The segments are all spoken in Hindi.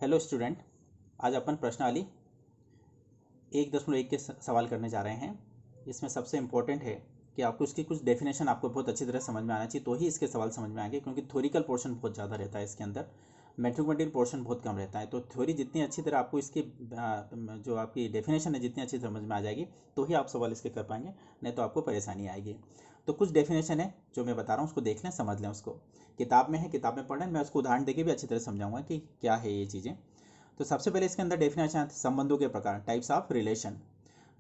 हेलो स्टूडेंट, आज अपन प्रश्नावली 1.1 के सवाल करने जा रहे हैं। इसमें सबसे इम्पोर्टेंट है कि आपको इसकी कुछ डेफिनेशन आपको बहुत अच्छी तरह समझ में आना चाहिए, तो ही इसके सवाल समझ में आएंगे, क्योंकि थ्योरिकल पोर्शन बहुत ज़्यादा रहता है इसके अंदर, मैथमेटिकल पोर्शन बहुत कम रहता है। तो थ्योरी जितनी अच्छी तरह आपको इसकी जो आपकी डेफिनेशन है जितनी अच्छी समझ में आ जाएगी तो ही आप सवाल इसके कर पाएंगे, नहीं तो आपको परेशानी आएगी। तो कुछ डेफिनेशन है जो मैं बता रहा हूँ, उसको देख लें, समझ लें। उसको किताब में है, किताब में पढ़ लें। मैं उसको उदाहरण देके भी अच्छी तरह समझाऊंगा कि क्या है ये चीज़ें। तो सबसे पहले इसके अंदर डेफिनेशन है संबंधों के प्रकार, टाइप्स ऑफ रिलेशन।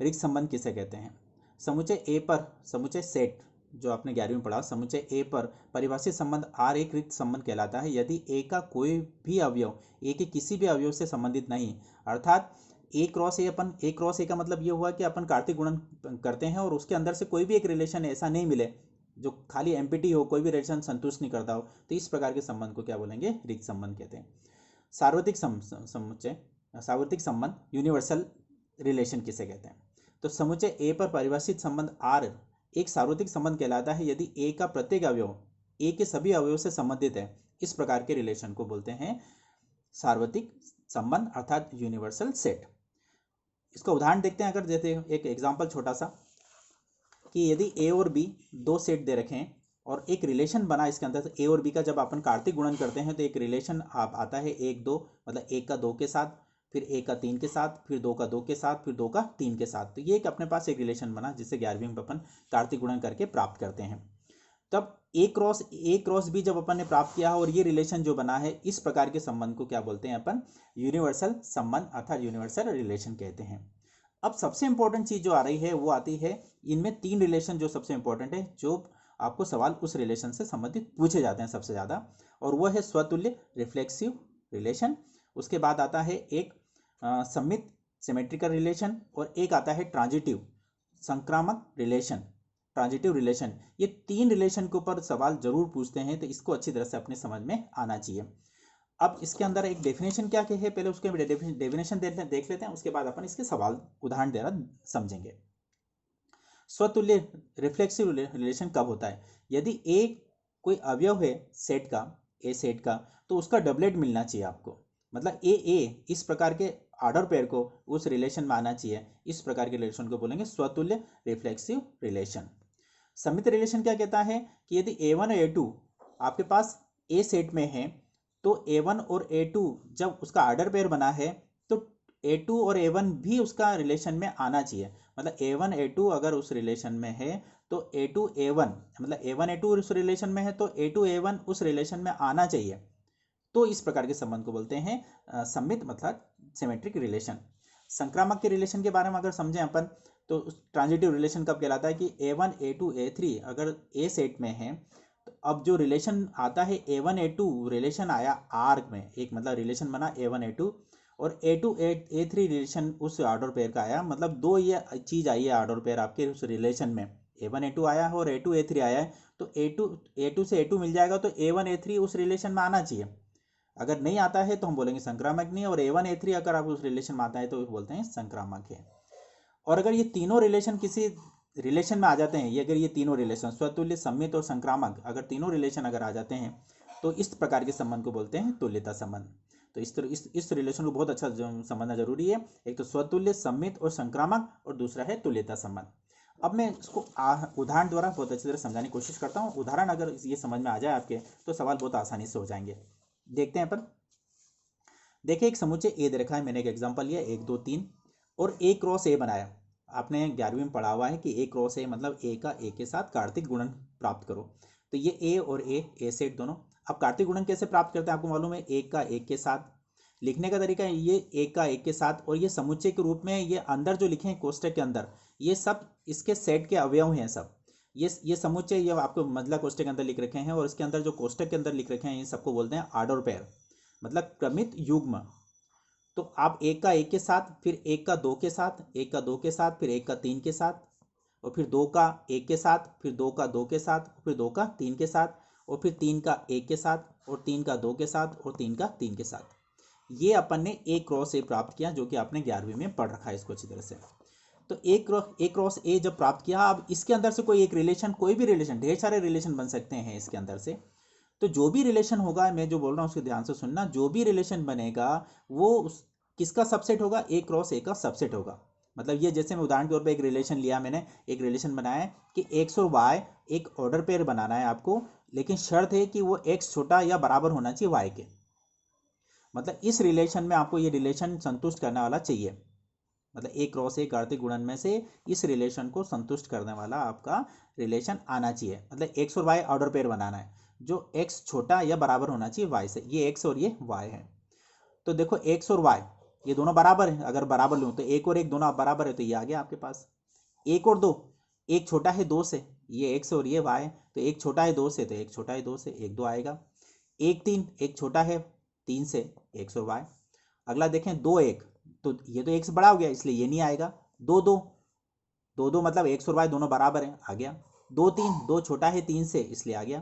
रिक्त संबंध किसे कहते हैं? समुच्चय ए पर, समुच्चय सेट जो आपने 11वीं में पढ़ा, समुच्चय ए पर परिभाषित संबंध आर एक रिक्त संबंध कहलाता है यदि ए का कोई भी अवयव ए के किसी भी अवयव से संबंधित नहीं। अर्थात ए क्रॉस ए, अपन ए क्रॉस ए का मतलब ये हुआ कि अपन कार्तिक गुणन करते हैं और उसके अंदर से कोई भी एक रिलेशन ऐसा नहीं मिले जो खाली एम्पिटी हो, कोई भी रिलेशन संतुष्ट नहीं करता हो, तो इस प्रकार के संबंध को क्या बोलेंगे? रिक्त संबंध कहते हैं। सार्वत्रिक समुच्चय, सार्वत्रिक संबंध, यूनिवर्सल रिलेशन किसे कहते हैं? तो समुच्चय ए पर परिभाषित संबंध आर एक सार्वत्रिक संबंध कहलाता है यदि ए का प्रत्येक अवयव ए के सभी अवयव से संबंधित है। इस प्रकार के रिलेशन को बोलते हैं सार्वत्रिक संबंध अर्थात यूनिवर्सल सेट। इसका उदाहरण देखते हैं। अगर जैसे एक एग्जांपल छोटा सा, कि यदि ए और बी दो सेट दे रखे हैं और एक रिलेशन बना इसके अंदर, ए और बी का जब अपन कार्तिक गुणन करते हैं तो एक रिलेशन आता है 1 2, मतलब 1 का 2 के साथ, फिर 1 का 3 के साथ, फिर 2 का 2 के साथ, फिर 2 का 3 के साथ। तो ये एक अपने पास एक रिलेशन बना जिसे 11वीं में अपन कार्तिक गुणन करके प्राप्त करते हैं। तब ए क्रॉस बी जब अपन ने प्राप्त किया और ये रिलेशन जो बना है, इस प्रकार के संबंध को क्या बोलते हैं? अपन यूनिवर्सल संबंध अर्थात यूनिवर्सल रिलेशन कहते हैं। अब सबसे इंपॉर्टेंट चीज जो आ रही है वो आती है, इनमें 3 रिलेशन जो सबसे इंपॉर्टेंट है, जो आपको सवाल उस रिलेशन से संबंधित पूछे जाते हैं सबसे ज्यादा, और वो है स्वतुल्य रिफ्लेक्सिव रिलेशन। उसके बाद आता है एक सममित सिमेट्रिकल रिलेशन, और एक आता है ट्रांजिटिव संक्रामक रिलेशन, ट्रांजिटिव रिलेशन। ये 3 रिलेशन के ऊपर सवाल जरूर पूछते हैं, तो इसको अच्छी तरह से अपने समझ में आना चाहिए। अब इसके अंदर एक डेफिनेशन क्या है, पहले उसके डेफिनेशन देख लेते हैं, उसके बाद अपन इसके सवाल उदाहरण देना समझेंगे। स्वतुल्य रिफ्लेक्सिव रिलेशन कब होता है? यदि ए कोई अवयव है सेट का, ए सेट का, तो उसका डबलेट मिलना चाहिए आपको। मतलब ए इस प्रकार के ऑर्डर पेयर को उस रिलेशन में आना चाहिए। इस प्रकार के रिलेशन को बोलेंगे स्वतुल्य रिफ्लेक्सिव रिलेशन। सममित रिलेशन क्या कहता है कि यदि a1 और a2 आपके पास ए सेट में है, तो a1 और a2 जब उसका ऑर्डर पेयर बना है तो a2 और a1 भी उसका रिलेशन में आना चाहिए। मतलब a1 a2 अगर उस रिलेशन में है तो a2 a1, मतलब a1 a2 उस रिलेशन में है तो a2 a1 उस रिलेशन में आना चाहिए। तो इस प्रकार के संबंध को बोलते हैं सममित मतलब सिमेट्रिक रिलेशन। संक्रामक के रिलेशन के बारे में अगर समझें अपन, तो ट्रांजिटिव रिलेशन कब कहलाता है कि a1 a2 a3 अगर ए सेट में है, तो अब जो रिलेशन आता है a1 a2 रिलेशन आया आर में, एक मतलब रिलेशन बना a1 a2, और a2 a3 रिलेशन उस ऑर्डर पेयर का आया, मतलब दो ये चीज आई है ऑर्डर पेयर आपके उस रिलेशन में, a1 a2 आया है और a2 a3 आया है, तो a2 से a2 मिल जाएगा, तो a1 a3 उस रिलेशन में आना चाहिए। अगर नहीं आता है तो हम बोलेंगे संक्रामक नहीं, और a1 a3 अगर आप उस रिलेशन में आता है तो बोलते हैं संक्रामक है। और अगर ये तीनों रिलेशन किसी रिलेशन में आ जाते हैं, ये अगर ये तीनों रिलेशन स्वतुल्य, सम्मित और संक्रामक, अगर तीनों रिलेशन अगर आ जाते हैं तो इस प्रकार के संबंध को बोलते हैं तुल्यता संबंध। तो इस रिलेशन को बहुत अच्छा समझना जरूरी है। एक तो स्वतुल्य, सम्मित और संक्रामक, और दूसरा है तुल्यता संबंध। अब मैं इसको उदाहरण द्वारा बहुत अच्छी तरह समझाने की कोशिश करता हूँ। उदाहरण अगर ये समझ में आ जाए आपके, तो सवाल बहुत आसानी से हो जाएंगे। देखते हैं अपन। देखिए एक समुच्चय ए दे रखा है, मैंने एक एग्जांपल लिया 1 2 3, और ए क्रॉस ए बनाया। आपने 11वीं में पढ़ा हुआ है कि ए क्रॉस ए मतलब ए का ए के साथ कार्तिक गुणन प्राप्त करो। तो ये ए और ए सेट दोनों। अब कार्तिक गुणन कैसे प्राप्त करते हैं आपको मालूम है, एक का एक के साथ। लिखने का तरीका है ये एक का एक के साथ, और ये समुच्चय के रूप में ये अंदर जो लिखे हैं कोष्टक के अंदर, ये सब इसके सेट के अवयव हैं सब। ये समुच्चय ये आपको मतलब कोष्टक के अंदर लिख रखे हैं, और इसके अंदर जो कोष्टक के अंदर लिख रखे हैं ये सबको बोलते हैं ऑर्डर पेयर, मतलब क्रमित युग्म। तो आप एक का एक के साथ, फिर एक का दो के साथ, एक का दो के साथ, फिर एक का तीन के साथ, और फिर दो का एक के साथ, फिर दो का दो के साथ, फिर दो का तीन के साथ, और फिर तीन का एक के साथ, और तीन का दो के साथ, और तीन का तीन के साथ। ये अपन ने ए क्रॉस ए प्राप्त किया, जो कि आपने 11वीं में पढ़ रखा है इसको अच्छी तरह से। तो ए क्रॉस ए जब प्राप्त किया, अब इसके अंदर से कोई एक रिलेशन, कोई भी रिलेशन, ढेर सारे रिलेशन बन सकते हैं इसके अंदर से। तो जो भी रिलेशन होगा, मैं जो बोल रहा हूँ उसके ध्यान से सुनना, जो भी रिलेशन बनेगा वो किसका सबसेट होगा, ए क्रॉस ए का सबसेट होगा। मतलब ये जैसे मैं उदाहरण के तौर पे एक रिलेशन लिया, मैंने एक रिलेशन बनाया है कि एक्स और वाई एक ऑर्डर पेयर बनाना है आपको, लेकिन शर्त है कि वो एक्स छोटा या बराबर होना चाहिए वाई के। मतलब इस रिलेशन में आपको ये रिलेशन संतुष्ट करने वाला चाहिए, मतलब ए क्रॉस ए कार्तिक गुणन में से इस रिलेशन को संतुष्ट करने वाला आपका रिलेशन आना चाहिए। मतलब एक्स और वाई ऑर्डर पेयर बनाना है, जो एक्स छोटा या बराबर होना चाहिए वाई से। ये एक्स और ये वाई है। तो देखो एक्स और वाई ये दोनों बराबर है, अगर बराबर लूँ तो एक और एक दोनों बराबर है, तो ये आ गया आपके पास। एक और दो, एक छोटा है दो से, ये एक्स और ये वाई, तो एक छोटा है दो से तो एक छोटा है दो से, एक दो आएगा। एक तीन, एक छोटा है तीन से, एक्स और वाई। अगला देखें दो एक, तो ये तो एक्स बड़ा हो गया इसलिए ये नहीं आएगा। दो दो, दो दो मतलब एक्स और वाई दोनों बराबर हैं, आ गया। दो तीन, दो छोटा है तीन से इसलिए आ गया।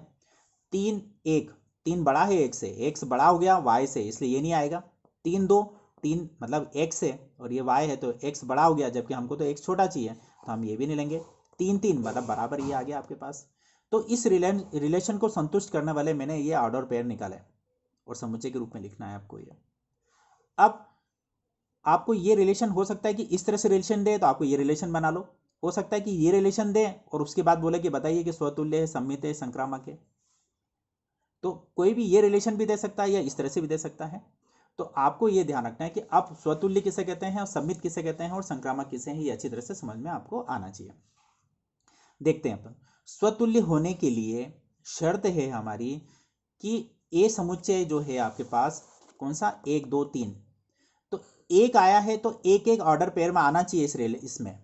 तीन एक, तीन बड़ा है एक से, एक्स बड़ा हो गया वाई से इसलिए ये नहीं आएगा। तीन दो, तीन मतलब एक्स है और ये वाई है तो एक्स बड़ा हो गया, जबकि हमको तो एक्स छोटा चाहिए तो हम ये भी नहीं लेंगे। तीन तीन मतलब बराबर, ये आ गया आपके पास। तो इस रिलेशन को संतुष्ट करने वाले मैंने ये ऑर्डर पेयर निकाले और समुच्चय के रूप में लिखना है आपको ये। अब आपको ये रिलेशन हो सकता है कि इस तरह से रिलेशन दे तो आपको ये रिलेशन बना लो, हो सकता है कि ये रिलेशन दे और उसके बाद बोले कि बताइए कि स्वतुल्य है, सममित है, संक्रामक है। तो कोई भी ये रिलेशन भी दे सकता है या इस तरह से भी दे सकता है। तो आपको ये ध्यान रखना है कि आप स्वतुल्य किसे कहते हैं और सममित किसे कहते हैं और संक्रामक किसे हैं, ये अच्छी तरह से समझ में आपको आना चाहिए। देखते हैं अपन। स्वतुल्य होने के लिए शर्त है हमारी कि ए समुच्चय जो है आपके पास कौन सा, एक दो तीन, तो एक आया है तो एक एक ऑर्डर पेयर में आना चाहिए इसमें।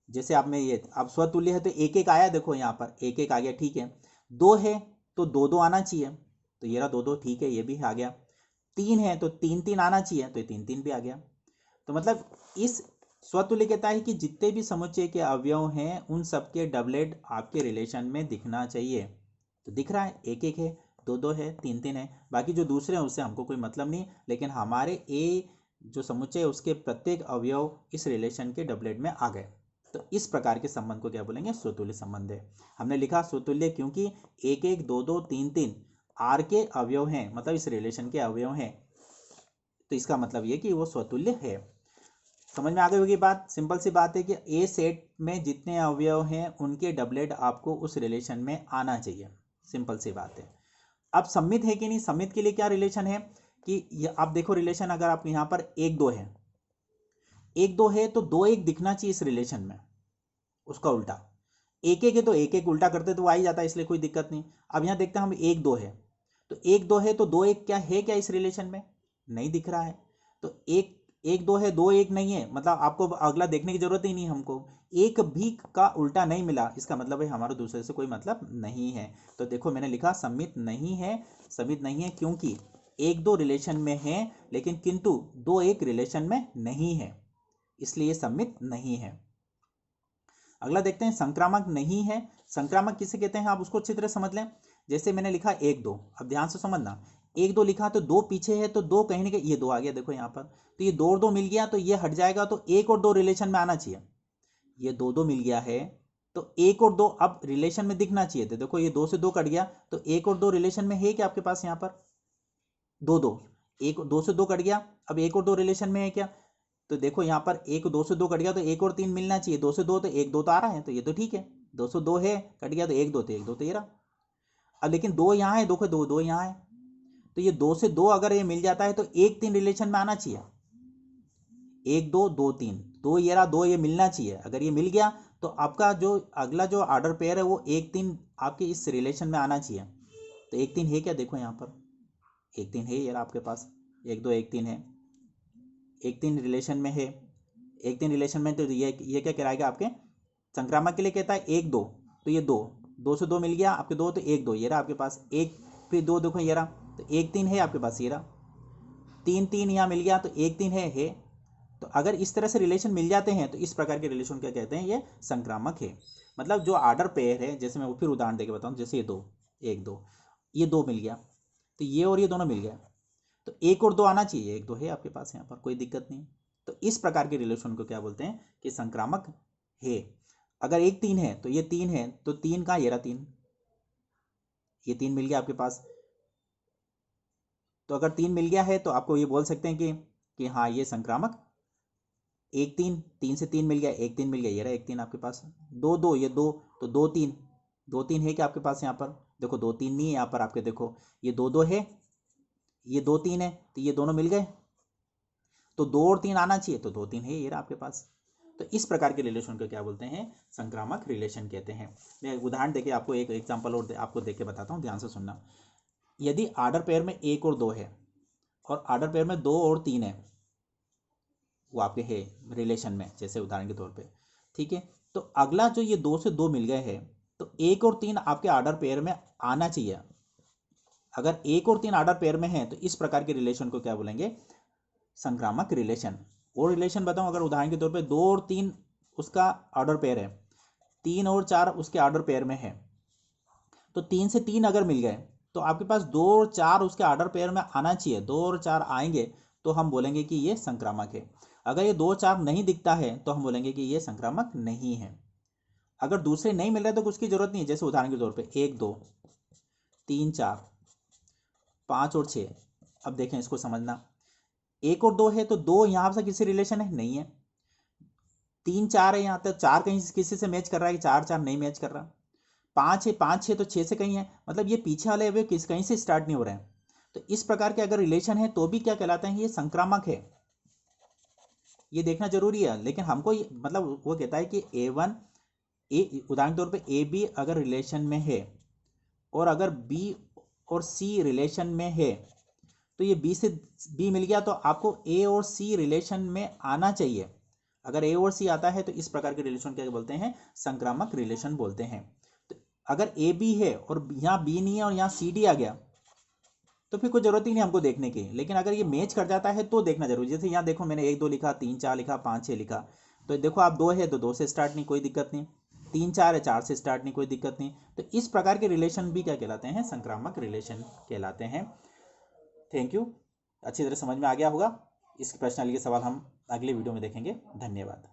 जैसे आप में ये अब स्वतुल्य है तो एक एक आया, देखो यहाँ पर एक एक आ गया, ठीक है। दो है तो दो दो आना चाहिए, तो ये रहा दो दो, ठीक है ये भी आ गया। तीन है तो तीन तीन आना चाहिए, तो ये तीन तीन भी आ गया। तो मतलब इस स्वतुल्य कहता है कि जितने भी समुच्चय के अवयव हैं उन सबके डबलेट आपके रिलेशन में दिखना चाहिए। तो दिख रहा है एक एक है, दो दो है, तीन तीन है, बाकी जो दूसरे हैं उससे हमको कोई मतलब नहीं, लेकिन हमारे ए जो समुच्चय है उसके प्रत्येक अवयव इस रिलेशन के डबलेट में आ गए। तो इस प्रकार के संबंध को क्या बोलेंगे, स्वतुल्य संबंध है। हमने लिखा स्वतुल्य क्योंकि एक एक दो दो तीन तीन आर के अवयव हैं, मतलब इस रिलेशन के अवयव हैं, तो इसका मतलब ये कि वो स्वतुल्य है। समझ में आ गई होगी बात, सिंपल सी बात है कि ए सेट में जितने अवयव हैं उनके डबलेट आपको उस रिलेशन में आना चाहिए, सिंपल सी बात है। अब सम्मित है कि नहीं, सम्मित के लिए क्या रिलेशन है कि आप देखो रिलेशन, अगर आप यहाँ पर एक दो है, एक दो है तो दो एक दिखना चाहिए इस रिलेशन में, उसका उल्टा। एक एक है तो एक एक उल्टा करते तो आ ही जाता है, इसलिए कोई दिक्कत नहीं। अब यहाँ देखते हैं हम एक दो है, तो एक दो है तो दो एक क्या है, क्या इस रिलेशन में नहीं दिख रहा है। तो एक एक दो है, दो एक नहीं है, मतलब आपको अगला देखने की जरूरत ही नहीं, हमको एक भी का उल्टा नहीं मिला, इसका मतलब है हमारा दूसरे से कोई मतलब नहीं है। तो देखो मैंने लिखा सम्मित नहीं है, सम्मित नहीं है क्योंकि एक दो रिलेशन में है लेकिन किंतु दो एक रिलेशन में नहीं है, इसलिए सम्मित नहीं है। अगला देखते हैं संक्रामक नहीं है। संक्रामक किसे कहते हैं आप उसको अच्छी तरह समझ लें। जैसे मैंने लिखा एक दो, अब ध्यान से समझना, एक दो लिखा तो दो पीछे है, तो दो कहीं ना कहीं ये दो आ गया, देखो यहाँ पर, तो ये दो और दो मिल गया तो ये हट जाएगा, तो एक और दो रिलेशन में आना चाहिए। ये दो दो मिल गया है तो एक और दो अब रिलेशन में दिखना चाहिए, तो देखो ये दो से दो कट गया, तो एक और दो रिलेशन में है क्या आपके पास, यहाँ पर दो दो, एक दो से दो कट गया, अब एक और दो रिलेशन में है क्या, तो देखो यहाँ पर एक दो से दो कट गया तो एक और तीन मिलना चाहिए, दो से दो तो एक दो तो आ रहा है, तो ये तो ठीक है, दो से दो है कट गया तो एक दो तो एक दो तो ये रहा। अब लेकिन दो यहाँ है, दो दो दो यहाँ है, तो ये दो से दो अगर ये मिल जाता है तो एक तीन रिलेशन में आना चाहिए, एक दो दो तीन, दो ये रहा, दो ये मिलना चाहिए, अगर ये मिल गया तो आपका जो अगला जो ऑर्डर पेयर है वो एक तीन आपके इस रिलेशन में आना चाहिए। तो एक तीन है क्या, देखो यहाँ पर एक तीन है, ये रहा आपके पास, एक दो एक तीन है, एक तीन रिलेशन में है, एक तीन रिलेशन में, तो ये क्या कराएगा आपके संक्रामक के लिए कहता है एक दो, तो ये दो, दो से दो मिल गया आपके, दो तो एक दो, ये रहा आपके पास एक, फिर दो देखो ये रहा, तो एक तीन है आपके पास, ये रहा तीन तीन यहाँ मिल गया, तो एक तीन है। तो अगर इस तरह से रिलेशन मिल जाते हैं तो इस प्रकार के रिलेशन क्या कहते हैं, ये संक्रामक है। मतलब जो ऑर्डर पेयर है, जैसे मैं फिर उदाहरण देके बताऊँ, जैसे ये दो, एक दो, ये दो मिल गया, तो ये और ये दोनों मिल गया, तो एक और दो आना चाहिए, एक दो है आपके पास यहाँ पर, कोई दिक्कत नहीं। तो इस प्रकार के रिलेशन को क्या बोलते हैं कि संक्रामक है। अगर एक तीन है तो ये तीन है, तो तीन का ये रहा तीन, ये 3 मिल गया आपके पास। तो अगर 3 मिल गया है तो आपको ये बोल सकते हैं कि हाँ ये संक्रामक। 1 3, 3 से 3 मिल गया, 1 3 मिल गया, ये रहा 1 3 आपके पास। 2 2, ये 2, तो 2 3, 2 3 है क्या आपके पास यहाँ पर? देखो 2 3 नहीं है यहाँ पर आपके, देखो ये 2 2 है, ये 2 3 है, तो ये दोनों मिल गए, तो 2 और 3 आना चाहिए, तो 2 3 है, ये रहा आपके पास। तो इस प्रकार के रिलेशन को क्या बोलते हैं? संक्रामक रिलेशन कहते हैं। मैं उदाहरण देके आपको एक एग्जांपल और आपको देख के बताता हूँ, ध्यान से सुनना। यदि आर्डर पेयर में 1 और 2 है और आर्डर पेयर में 2 और 3 है, वो आपके है रिलेशन में, जैसे उदाहरण के तौर पे, ठीक है। तो अगला जो ये 2 से 2 मिल गए हैं, तो 1 और 3 आपके आर्डर पेयर में आना चाहिए। अगर 1 और 3 आर्डर पेयर में है तो इस प्रकार के रिलेशन को क्या बोलेंगे? संक्रामक रिलेशन। और रिलेशन बताऊं, अगर उदाहरण के तौर पे 2 और 3 उसका ऑर्डर पेयर है, 3 और 4 उसके ऑर्डर पेयर में है, तो 3 से 3 अगर मिल गए तो आपके पास 2 और 4 उसके ऑर्डर पेयर में आना चाहिए। 2 और 4 आएंगे तो हम बोलेंगे कि ये संक्रामक है। अगर ये 2 4 नहीं दिखता है तो हम बोलेंगे कि ये संक्रामक नहीं है। अगर दूसरे नहीं मिल रहे तो कुछ की जरूरत नहीं है। जैसे उदाहरण के तौर पे 1 2 3 4 5 और 6। अब देखें, इसको समझना। 1 और 2 है तो 2 यहाँ से किसी रिलेशन है? नहीं है। 3 4 है यहाँ तक, 4 कहीं किसी से मैच कर रहा है? 4 4 नहीं मैच कर रहा। 5 है, 5 6 तो 6 से कहीं है, मतलब ये पीछे वाले अवयव किस कहीं से स्टार्ट नहीं हो रहे हैं। तो इस प्रकार के अगर रिलेशन है तो भी क्या कहलाते हैं? ये संक्रामक है। ये देखना जरूरी है। लेकिन हमको मतलब वो कहता है कि A1 उदाहरण के तौर पे AB अगर रिलेशन में है और अगर B और C रिलेशन में है, तो ये B से B मिल गया तो आपको A और C रिलेशन में आना चाहिए। अगर A और C आता है तो इस प्रकार के रिलेशन क्या बोलते हैं? संक्रामक रिलेशन बोलते हैं। तो अगर AB है और यहाँ B नहीं है और यहाँ CD आ गया तो फिर कोई जरूरत ही नहीं हमको देखने की। लेकिन अगर ये मैच कर जाता है तो देखना जरूरी। जैसे यहाँ देखो, मैंने 1 2 लिखा, 3 4 लिखा, 5 6 लिखा, तो देखो आप 2 है तो 2 से स्टार्ट नहीं, कोई दिक्कत नहीं। 3 4 है, 4 से स्टार्ट नहीं, कोई दिक्कत नहीं। तो इस प्रकार के रिलेशन भी क्या कहलाते हैं? संक्रामक रिलेशन कहलाते हैं। Thank you. अच्छी तरह समझ में आ गया होगा। इस प्रश्नावली के सवाल हम अगले वीडियो में देखेंगे। धन्यवाद।